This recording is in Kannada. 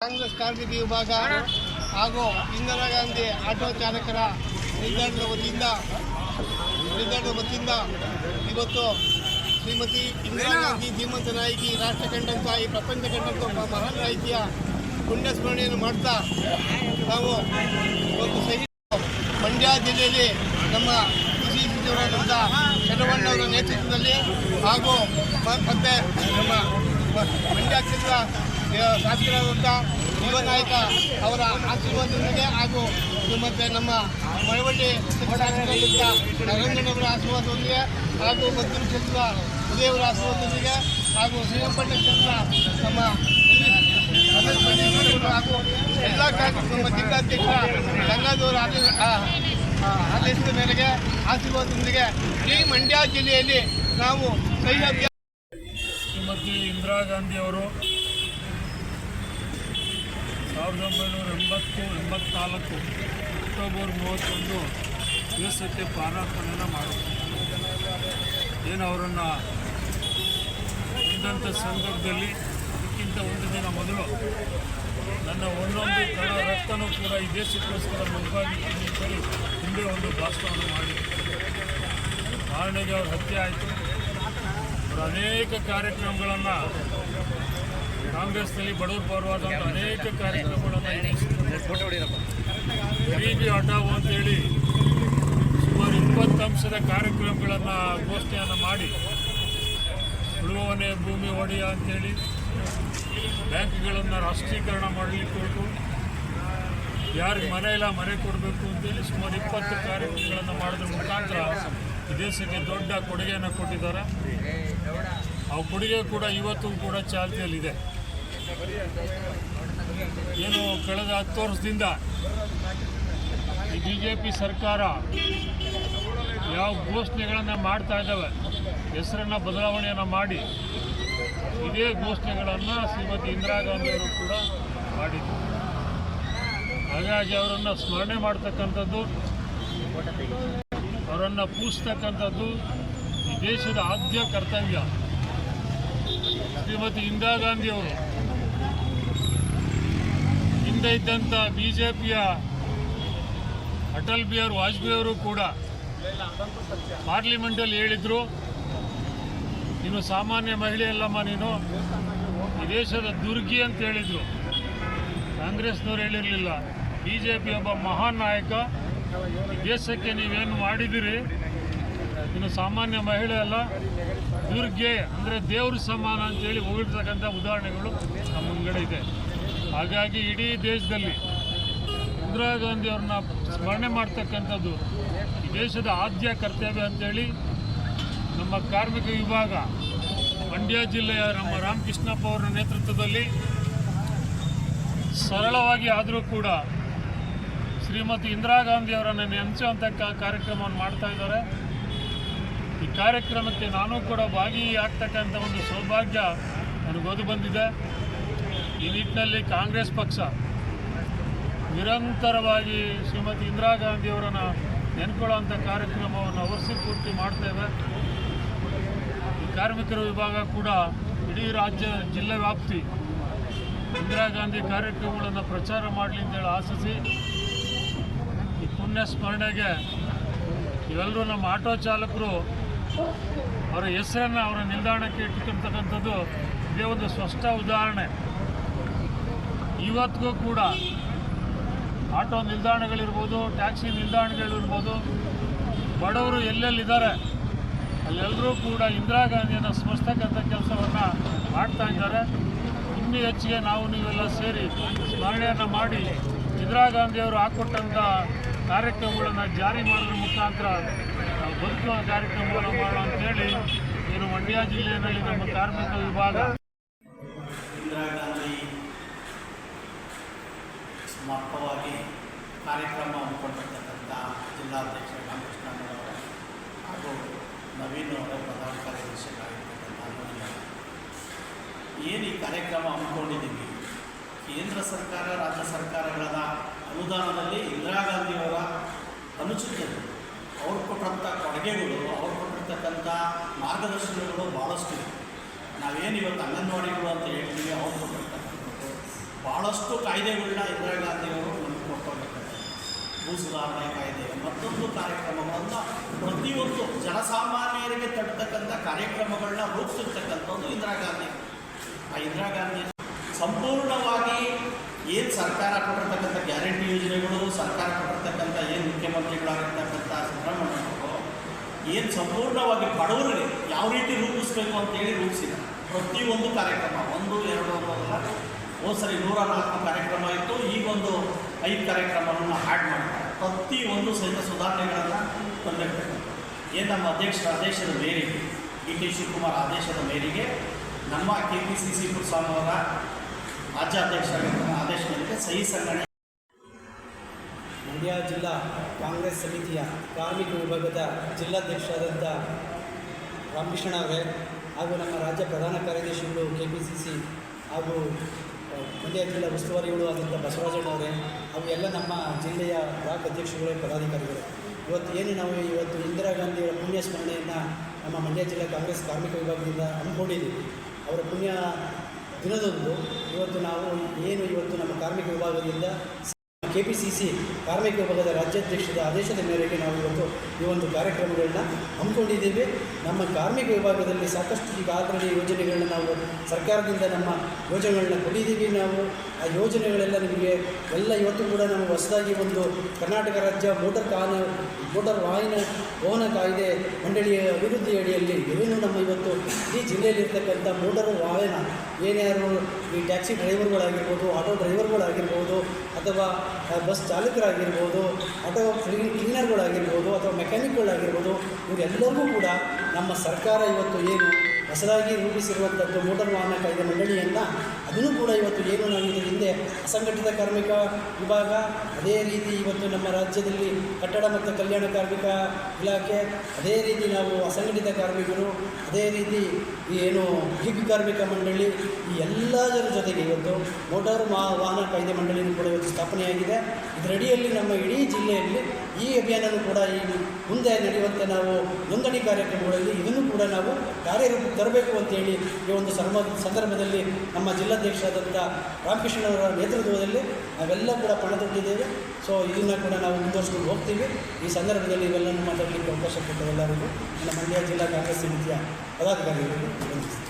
ಕಾಂಗ್ರೆಸ್ ಕಾರ್ಮಿಕ ವಿಭಾಗ ಹಾಗೂ ಇಂದಿರಾ ಗಾಂಧಿ ಆಟೋ ಚಾಲಕರ ನಿಲ್ದಾಣದ ವತಿಯಿಂದ ಇವತ್ತು ಶ್ರೀಮತಿ ಇಂದಿರಾ ಗಾಂಧಿ ಧೀಮಂತ ನಾಯಕಿ ರಾಷ್ಟ್ರ ಕಂಡಂತ ಈ ಪ್ರಪಂಚ ಕಂಡಂತ ಮಹಾನ್ ನಾಯಕಿಯ ಪುಣ್ಯ ಸ್ಮರಣೆಯನ್ನು ಮಾಡ್ತಾ ನಾವು ಒಂದು ಮಂಡ್ಯ ಜಿಲ್ಲೆಯಲ್ಲಿ ನಮ್ಮ ಕೃಷಿ ಸಚಿವರಾದಂಥ ಶರವಣ್ಣವರ ನೇತೃತ್ವದಲ್ಲಿ ಹಾಗೂ ಮತ್ತೆ ನಮ್ಮ ಮಂಡ್ಯ ಕ್ಷೇತ್ರ ಶಾಸಕರಾದಂಥ ಯುವ ನಾಯಕ ಅವರ ಆಶೀರ್ವಾದದೊಂದಿಗೆ ಹಾಗೂ ಮತ್ತು ನಮ್ಮ ಮಳವಳ್ಳಿ ಶಾಸಕರಾದಂಥ ನರೇಂದ್ರನವರ ಆಶೀರ್ವಾದದೊಂದಿಗೆ ಹಾಗೂ ಮದ್ದೂರು ಕ್ಷೇತ್ರ ಉದಯವರ ಆಶೀರ್ವಾದದೊಂದಿಗೆ ಹಾಗೂ ಶ್ರೀರಂಗಪಟ್ಟಣ ಕ್ಷೇತ್ರ ನಮ್ಮ ಹಾಗೂ ಎಲ್ಲ ನಮ್ಮ ಜಿಲ್ಲಾಧ್ಯಕ್ಷ ಗಂಗಾಧರ ಆದೇಶದ ಮೇರೆಗೆ ಆಶೀರ್ವಾದದೊಂದಿಗೆ ಈ ಮಂಡ್ಯ ಜಿಲ್ಲೆಯಲ್ಲಿ ನಾವು ಸಹಿ ಅಭಿಯಾನ ಶ್ರೀಮತಿ ಇಂದಿರಾ ಗಾಂಧಿ ಅವರು 1984 ಅಕ್ಟೋಬರ್ 31 ದಿವಸಕ್ಕೆ ಪ್ರಾಣಾರ್ಪಣೆಯನ್ನು ಮಾಡಿದ್ರು. ಏನು ಅವರನ್ನು ಇದ್ದಂಥ ಸಂದರ್ಭದಲ್ಲಿ ಇದಕ್ಕಿಂತ ಒಂದು ದಿನ ಮೊದಲು ನನ್ನ ಒಂದೊಂದು ಕಣ ರಕ್ತನೂ ಕೂಡ ಈ ದೇಶಕ್ಕೋಸ್ಕರ ಮುಖವಾಗಿ ಹಿಂದೆ ಒಂದು ಭಾಷಣವನ್ನು ಮಾಡಿದರು. ಕಾರಣಕ್ಕೆ ಅವ್ರ ಹತ್ಯೆ ಆಯಿತು. ಅವರು ಅನೇಕ ಕಾರ್ಯಕ್ರಮಗಳನ್ನು ಕಾಂಗ್ರೆಸ್ನಲ್ಲಿ ಬಡವರ ಪರವಾದಂಥ ಅನೇಕ ಕಾರ್ಯಕ್ರಮಗಳನ್ನು ಗರೀಬಿ ಹಠಾವು ಅಂತೇಳಿ ಸುಮಾರು 20 ಅಂಶದ ಕಾರ್ಯಕ್ರಮಗಳನ್ನು ಘೋಷಣೆಯನ್ನು ಮಾಡಿ ಉಳುವವನೇ ಭೂಮಿ ಒಡೆಯ ಅಂತೇಳಿ ಬ್ಯಾಂಕ್ಗಳನ್ನು ರಾಷ್ಟ್ರೀಕರಣ ಮಾಡಲಿಕ್ಕೆ ಕೊಟ್ಟು ಯಾರಿಗೆ ಮನೆ ಇಲ್ಲ ಮನೆ ಕೊಡಬೇಕು ಅಂತೇಳಿ ಸುಮಾರು 20 ಕಾರ್ಯಕ್ರಮಗಳನ್ನು ಮಾಡೋದ್ರ ಮುಖಾಂತರ ಈ ದೇಶಕ್ಕೆ ದೊಡ್ಡ ಕೊಡುಗೆಯನ್ನು ಕೊಟ್ಟಿದ್ದಾರೆ. ಆ ಕೊಡುಗೆ ಕೂಡ ಇವತ್ತು ಕೂಡ ಚಾಲ್ತಿಯಲ್ಲಿದೆ. ಏನು ಕಳೆದ 10 ವರ್ಷದಿಂದ ಈ BJP ಸರ್ಕಾರ ಯಾವ ಘೋಷಣೆಗಳನ್ನು ಮಾಡ್ತಾ ಇದ್ದಾವೆ, ಹೆಸರನ್ನು ಬದಲಾವಣೆಯನ್ನು ಮಾಡಿ ಇದೇ ಘೋಷಣೆಗಳನ್ನು ಶ್ರೀಮತಿ ಇಂದಿರಾ ಗಾಂಧಿಯವರು ಕೂಡ ಮಾಡಿದರು. ಹಾಗಾಗಿ ಅವರನ್ನು ಸ್ಮರಣೆ ಮಾಡ್ತಕ್ಕಂಥದ್ದು, ಅವರನ್ನು ಪೂಜಿಸ್ತಕ್ಕಂಥದ್ದು ಈ ದೇಶದ ಆದ್ಯ ಕರ್ತವ್ಯ. ಶ್ರೀಮತಿ ಇಂದಿರಾ ಗಾಂಧಿಯವರು ಹಿಂದೆ ಇದ್ದಂಥ BJPಯ ಅಟಲ್ ಬಿಹಾರಿ ವಾಜಪೇಯಿ ಅವರು ಕೂಡ ಪಾರ್ಲಿಮೆಂಟಲ್ಲಿ ಹೇಳಿದರು, ನೀನು ಸಾಮಾನ್ಯ ಮಹಿಳೆ ಅಲ್ಲಮ್ಮ, ನೀನು ಈ ದೇಶದ ದುರ್ಗಿ ಅಂತ ಹೇಳಿದರು. ಕಾಂಗ್ರೆಸ್ನವ್ರು ಹೇಳಿರಲಿಲ್ಲ, BJP ಒಬ್ಬ ಮಹಾನ್ ನಾಯಕ, ಈ ದೇಶಕ್ಕೆ ನೀವೇನು ಮಾಡಿದಿರಿ, ನೀನು ಸಾಮಾನ್ಯ ಮಹಿಳೆ ಅಲ್ಲ, ದುರ್ಗೆ ಅಂದರೆ ದೇವ್ರ ಸಮಾನ ಅಂತೇಳಿ ಹೋಗಿರ್ತಕ್ಕಂಥ ಉದಾಹರಣೆಗಳು ನಮ್ಮ ಮುಂಗಡೆ ಇದೆ. ಹಾಗಾಗಿ ಇಡೀ ದೇಶದಲ್ಲಿ ಇಂದಿರಾ ಗಾಂಧಿಯವ್ರನ್ನ ಸ್ಮರಣೆ ಮಾಡ್ತಕ್ಕಂಥದ್ದು ಈ ದೇಶದ ಆದ್ಯ ಕರ್ತವ್ಯ ಅಂತೇಳಿ ನಮ್ಮ ಕಾರ್ಮಿಕ ವಿಭಾಗ ಮಂಡ್ಯ ಜಿಲ್ಲೆಯ ನಮ್ಮ ರಾಮಕೃಷ್ಣಪ್ಪ ಅವರ ನೇತೃತ್ವದಲ್ಲಿ ಸರಳವಾಗಿ ಆದರೂ ಕೂಡ ಶ್ರೀಮತಿ ಇಂದಿರಾ ಗಾಂಧಿಯವರನ್ನು ನೆನೆಸುವಂಥ ಕಾರ್ಯಕ್ರಮವನ್ನು ಮಾಡ್ತಾ ಇದ್ದಾರೆ. ಈ ಕಾರ್ಯಕ್ರಮಕ್ಕೆ ನಾನು ಕೂಡ ಭಾಗಿಯಾಗ್ತಕ್ಕಂಥ ಒಂದು ಸೌಭಾಗ್ಯ ನನಗೊದು ಬಂದಿದೆ. ಈ ನಿಟ್ಟಿನಲ್ಲಿ ಕಾಂಗ್ರೆಸ್ ಪಕ್ಷ ನಿರಂತರವಾಗಿ ಶ್ರೀಮತಿ ಇಂದಿರಾ ಗಾಂಧಿಯವರನ್ನು ನೆನ್ಕೊಳ್ಳುವಂಥ ಕಾರ್ಯಕ್ರಮವನ್ನು ವರ್ಷ ಪೂರ್ತಿ ಮಾಡ್ತೇವೆ. ಈ ಕಾರ್ಮಿಕರ ವಿಭಾಗ ಕೂಡ ಇಡೀ ರಾಜ್ಯ ಜಿಲ್ಲೆ ವ್ಯಾಪ್ತಿ ಇಂದಿರಾ ಗಾಂಧಿ ಕಾರ್ಯಕ್ರಮಗಳನ್ನು ಪ್ರಚಾರ ಮಾಡಲಿ ಅಂತೇಳಿ ಆಶಿಸಿ ಈ ಪುಣ್ಯ ಸ್ಮರಣೆಗೆ ಇವೆಲ್ಲರೂ ನಮ್ಮ ಆಟೋ ಚಾಲಕರು ಅವರ ಹೆಸರನ್ನು ಅವರ ನಿಲ್ದಾಣಕ್ಕೆ ಇಟ್ಟುಕೊಳ್ತಕ್ಕಂಥದ್ದು ಇದೇ ಒಂದು ಸ್ಪಷ್ಟ ಉದಾಹರಣೆ. ಇವತ್ತಿಗೂ ಕೂಡ ಆಟೋ ನಿಲ್ದಾಣಗಳಿರ್ಬೋದು, ಟ್ಯಾಕ್ಸಿ ನಿಲ್ದಾಣಗಳಿರ್ಬೋದು, ಬಡವರು ಎಲ್ಲೆಲ್ಲಿದ್ದಾರೆ ಅಲ್ಲೆಲ್ಲರೂ ಕೂಡ ಇಂದಿರಾ ಗಾಂಧಿಯನ್ನು ಸ್ಮರಿಸ್ತಕ್ಕಂಥ ಕೆಲಸವನ್ನು ಮಾಡ್ತಾ ಇದ್ದಾರೆ. ಇನ್ನೂ ಹೆಚ್ಚಿಗೆ ನಾವು ನೀವೆಲ್ಲ ಸೇರಿ ಸ್ಮರಣೆಯನ್ನು ಮಾಡಿ ಇಂದಿರಾ ಗಾಂಧಿಯವರು ಹಾಕ್ಕೊಟ್ಟಂಥ ಕಾರ್ಯಕ್ರಮಗಳನ್ನು ಜಾರಿ ಮಾಡೋದ್ರ ಮುಖಾಂತರ ನಾವು ಬದುಕುವ ಕಾರ್ಯಕ್ರಮವನ್ನು ಮಾಡೋಣ ಅಂತೇಳಿ ಏನು ಮಂಡ್ಯ ಜಿಲ್ಲೆಯಲ್ಲಿ ನಮ್ಮ ಕಾರ್ಮಿಕ ವಿಭಾಗ ಇಂದಿರಾ ಗಾಂಧಿ ಸಮರ್ಪವಾಗಿ ಕಾರ್ಯಕ್ರಮ ಹಮ್ಮಿಕೊಂಡಿರ್ತಕ್ಕಂಥ ಜಿಲ್ಲಾಧ್ಯಕ್ಷ ರಾಮಕೃಷ್ಣನವರು ಹಾಗೂ ನವೀನ್ ಅವರ ಪ್ರಧಾನ ಕಾರ್ಯದರ್ಶಿಗಳಾಗಿರ್ತಕ್ಕಂಥ ಏನು ಈ ಕಾರ್ಯಕ್ರಮ ಹಮ್ಮಿಕೊಂಡಿದ್ದೀವಿ, ಕೇಂದ್ರ ಸರ್ಕಾರ ರಾಜ್ಯ ಸರ್ಕಾರಗಳ ಅನುದಾನದಲ್ಲಿ ಇಂದಿರಾ ಗಾಂಧಿಯವರ ಅನುಚಿತರು ಅವ್ರು ಕೊಟ್ಟಂಥ ಕೊಡುಗೆಗಳು, ಅವ್ರು ಕೊಟ್ಟಿರ್ತಕ್ಕಂಥ ಮಾರ್ಗದರ್ಶನಗಳು ಭಾಳಷ್ಟು. ನಾವೇನು ಇವತ್ತು ಅಂಗನವಾಡಿಗಳು ಅಂತ ಹೇಳ್ತೀವಿ, ಅವ್ರು ಕೊಟ್ಟಿರ್ತಕ್ಕಂಥದ್ದು ಭಾಳಷ್ಟು ಕಾಯ್ದೆಗಳನ್ನ ಇಂದಿರಾ ಗಾಂಧಿಯವರು ನಮಗೆ ಕೊಟ್ಟೋಗಿರ್ತಾರೆ. ಭೂ ಸುಧಾರಣೆ ಕಾಯ್ದೆ, ಮತ್ತೊಂದು ಕಾರ್ಯಕ್ರಮಗಳನ್ನು ಪ್ರತಿಯೊಂದು ಜನಸಾಮಾನ್ಯರಿಗೆ ತಟ್ಟತಕ್ಕಂಥ ಕಾರ್ಯಕ್ರಮಗಳನ್ನ ರೂಪಿಸಿರ್ತಕ್ಕಂಥದ್ದು ಇಂದಿರಾ ಗಾಂಧಿ. ಆ ಇಂದಿರಾ ಗಾಂಧಿ ಸಂಪೂರ್ಣವಾಗಿ ಏನು ಸರ್ಕಾರ ಕೊಟ್ಟಿರ್ತಕ್ಕಂಥ ಗ್ಯಾರಂಟಿ ಯೋಜನೆಗಳು, ಸರ್ಕಾರ ಕೊಟ್ಟಿರ್ತಕ್ಕಂಥ ಏನು ಮುಖ್ಯಮಂತ್ರಿಗಳಾಗಿರ್ತಕ್ಕಂಥ ಸಿದ್ದರಾಮಯ್ಯವರು ಏನು ಸಂಪೂರ್ಣವಾಗಿ ಬಡವರಿಗೆ ಯಾವ ರೀತಿ ರೂಪಿಸಬೇಕು ಅಂತೇಳಿ ರೂಪಿಸಿದ್ದಾರೆ. ಪ್ರತಿಯೊಂದು ಕಾರ್ಯಕ್ರಮ 1, 2 ಅನ್ನೋದಲ್ಲ, ಸರಿ 104 ಕಾರ್ಯಕ್ರಮ ಇತ್ತು, ಈಗೊಂದು 5 ಕಾರ್ಯಕ್ರಮವನ್ನು ಆ್ಯಡ್ ಮಾಡ್ತಾರೆ. ಪ್ರತಿಯೊಂದು ಸಹಿತ ಸುಧಾರಣೆಗಳನ್ನು ತಂದಿರ್ತಕ್ಕಂಥ ಏನು ನಮ್ಮ ಅಧ್ಯಕ್ಷರ ಆದೇಶದ ಮೇರೆಗೆ, ಡಿ.ಕೆ. ಶಿವಕುಮಾರ್ ಆದೇಶದ ಮೇರೆಗೆ ನಮ್ಮ KPCC ಪುರಸ್ವಾಮಿ ಅವರ ರಾಜ್ಯಾಧ್ಯಕ್ಷರಾಗಿರುವ ಆದೇಶ ಮೇರೆಗೆ ಸಹಿ ಸಂಘಟನೆ ಮಂಡ್ಯ ಜಿಲ್ಲಾ ಕಾಂಗ್ರೆಸ್ ಸಮಿತಿಯ ಕಾರ್ಮಿಕ ವಿಭಾಗದ ಜಿಲ್ಲಾಧ್ಯಕ್ಷರಾದಂಥ ರಾಮಕೃಷ್ಣ ಅವರೇ ಹಾಗೂ ನಮ್ಮ ರಾಜ್ಯ ಪ್ರಧಾನ ಕಾರ್ಯದರ್ಶಿಗಳು KPCC ಹಾಗೂ ಮಂಡ್ಯ ಜಿಲ್ಲಾ ಉಸ್ತುವಾರಿಗಳು ಆದಂಥ ಬಸವರಾಜಣ್ಣವರೇ ಹಾಗೂ ಎಲ್ಲ ನಮ್ಮ ಜಿಲ್ಲೆಯ ಬ್ಲಾಕ್ ಅಧ್ಯಕ್ಷರುಗಳೇ ಪದಾಧಿಕಾರಿಗಳು, ನಾವು ಇಂದಿರಾ ಗಾಂಧಿಯವರ ಪುಣ್ಯ ಸ್ಮರಣೆಯನ್ನು ನಮ್ಮ ಮಂಡ್ಯ ಜಿಲ್ಲಾ ಕಾಂಗ್ರೆಸ್ ಕಾರ್ಮಿಕ ವಿಭಾಗದಿಂದ ಹಮ್ಮಿಕೊಂಡಿದ್ದೀವಿ. ಅವರ ಪುಣ್ಯ ದಿನದಂದು ನಾವು ನಮ್ಮ ಕಾರ್ಮಿಕ ವಿಭಾಗದಿಂದ KPCC ಕಾರ್ಮಿಕ ವಿಭಾಗದ ರಾಜ್ಯಾಧ್ಯಕ್ಷದ ಆದೇಶದ ಮೇರೆಗೆ ನಾವು ಈ ಒಂದು ಕಾರ್ಯಕ್ರಮಗಳನ್ನ ಹಮ್ಮಿಕೊಂಡಿದ್ದೀವಿ. ನಮ್ಮ ಕಾರ್ಮಿಕ ವಿಭಾಗದಲ್ಲಿ ಸಾಕಷ್ಟು ಈಗ ಆಲ್ರೆಡಿ ಯೋಜನೆಗಳನ್ನ ನಾವು ಸರ್ಕಾರದಿಂದ ನಮ್ಮ ಯೋಜನೆಗಳನ್ನ ಕೊಟ್ಟಿದ್ದೀವಿ. ನಾವು ಆ ಯೋಜನೆಗಳೆಲ್ಲ ನಿಮಗೆ ಎಲ್ಲ ಇವತ್ತು ಕೂಡ ನಾವು ಹೊಸದಾಗಿ ಒಂದು ಕರ್ನಾಟಕ ರಾಜ್ಯ ಮೋಟಾರ್ ವಾಹನ ಕಾಯ್ದೆ ಮಂಡಳಿಯ ಅಭಿವೃದ್ಧಿ ಅಡಿಯಲ್ಲಿ ಏನು ನಮ್ಮ ಇವತ್ತು ಈ ಜಿಲ್ಲೆಯಲ್ಲಿರ್ತಕ್ಕಂಥ ಮೋಟಾರ್ ವಾಹನ ಏನ್ಯಾರು ಈ ಟ್ಯಾಕ್ಸಿ ಡ್ರೈವರ್ಗಳಾಗಿರ್ಬೋದು, ಆಟೋ ಡ್ರೈವರ್ಗಳಾಗಿರ್ಬೋದು, ಅಥವಾ ಬಸ್ ಚಾಲಕರಾಗಿರ್ಬೋದು, ಆಟೋ ಕ್ಲೀನರ್ಗಳಾಗಿರ್ಬೋದು, ಅಥವಾ ಮೆಕ್ಯಾನಿಕ್ಗಳಾಗಿರ್ಬೋದು, ಇವರೆಲ್ಲರಿಗೂ ಕೂಡ ನಮ್ಮ ಸರ್ಕಾರ ಇವತ್ತು ಏನು ಹೊಸದಾಗಿ ರೂಪಿಸಿರುವಂಥದ್ದು ಮೋಟಾರ್ ವಾಹನ ಕಾಯ್ದೆ ಮಂಡಳಿಯನ್ನು ಅದನ್ನು ಕೂಡ ಇವತ್ತು ನಾವು ಇದರ ಹಿಂದೆ ಅಸಂಘಟಿತ ಕಾರ್ಮಿಕ ವಿಭಾಗ, ಅದೇ ರೀತಿ ಇವತ್ತು ನಮ್ಮ ರಾಜ್ಯದಲ್ಲಿ ಕಟ್ಟಡ ಮತ್ತು ಕಲ್ಯಾಣ ಕಾರ್ಮಿಕ ಇಲಾಖೆ, ಅದೇ ರೀತಿ ನಾವು ಅಸಂಘಟಿತ ಕಾರ್ಮಿಕರು, ಅದೇ ರೀತಿ ಗಿಗ್ ಕಾರ್ಮಿಕ ಮಂಡಳಿ, ಈ ಎಲ್ಲದರ ಜೊತೆಗೆ ಇವತ್ತು ಮೋಟಾರ್ ವಾಹನ ಕಾಯ್ದೆ ಮಂಡಳಿಯೂ ಕೂಡ ಇವತ್ತು ಸ್ಥಾಪನೆಯಾಗಿದೆ. ಇದರಡಿಯಲ್ಲಿ ನಮ್ಮ ಇಡೀ ಜಿಲ್ಲೆಯಲ್ಲಿ ಈ ಅಭಿಯಾನವೂ ಕೂಡ ಈ ಮುಂದೆ ನಡೆಯುವಂತೆ ನಾವು ನೋಂದಣಿ ಕಾರ್ಯಕ್ರಮಗಳಲ್ಲಿ ಇದನ್ನು ಕೂಡ ನಾವು ಕಾರ್ಯರೂಪಕ್ಕೆ ತರಬೇಕು ಅಂತೇಳಿ ಈ ಒಂದು ಸಂದರ್ಭದಲ್ಲಿ ನಮ್ಮ ಜಿಲ್ಲಾಧ್ಯಕ್ಷರಾದಂಥ ರಾಮಕೃಷ್ಣವರ ನೇತೃತ್ವದಲ್ಲಿ ನಾವೆಲ್ಲ ಕೂಡ ಪಣತೊಟ್ಟಿದ್ದೇವೆ. ಸೊ ಇದನ್ನು ಕೂಡ ನಾವು ಮುಂದುವರಿಸ್ಕೊಂಡು ಹೋಗ್ತೀವಿ. ಈ ಸಂದರ್ಭದಲ್ಲಿ ಇವೆಲ್ಲವನ್ನು ಮಾತಾಡಲಿಕ್ಕೆ ಅವಕಾಶ ಕೊಟ್ಟ ಎಲ್ಲರಿಗೂ ನನ್ನ ಮಂಡ್ಯ ಜಿಲ್ಲಾ ಕಾಂಗ್ರೆಸ್ ಸಮಿತಿಯ ಪದಾಧಿಕಾರಿಗಳಿಗೆ ವಂದಿಸ್ತೀನಿ.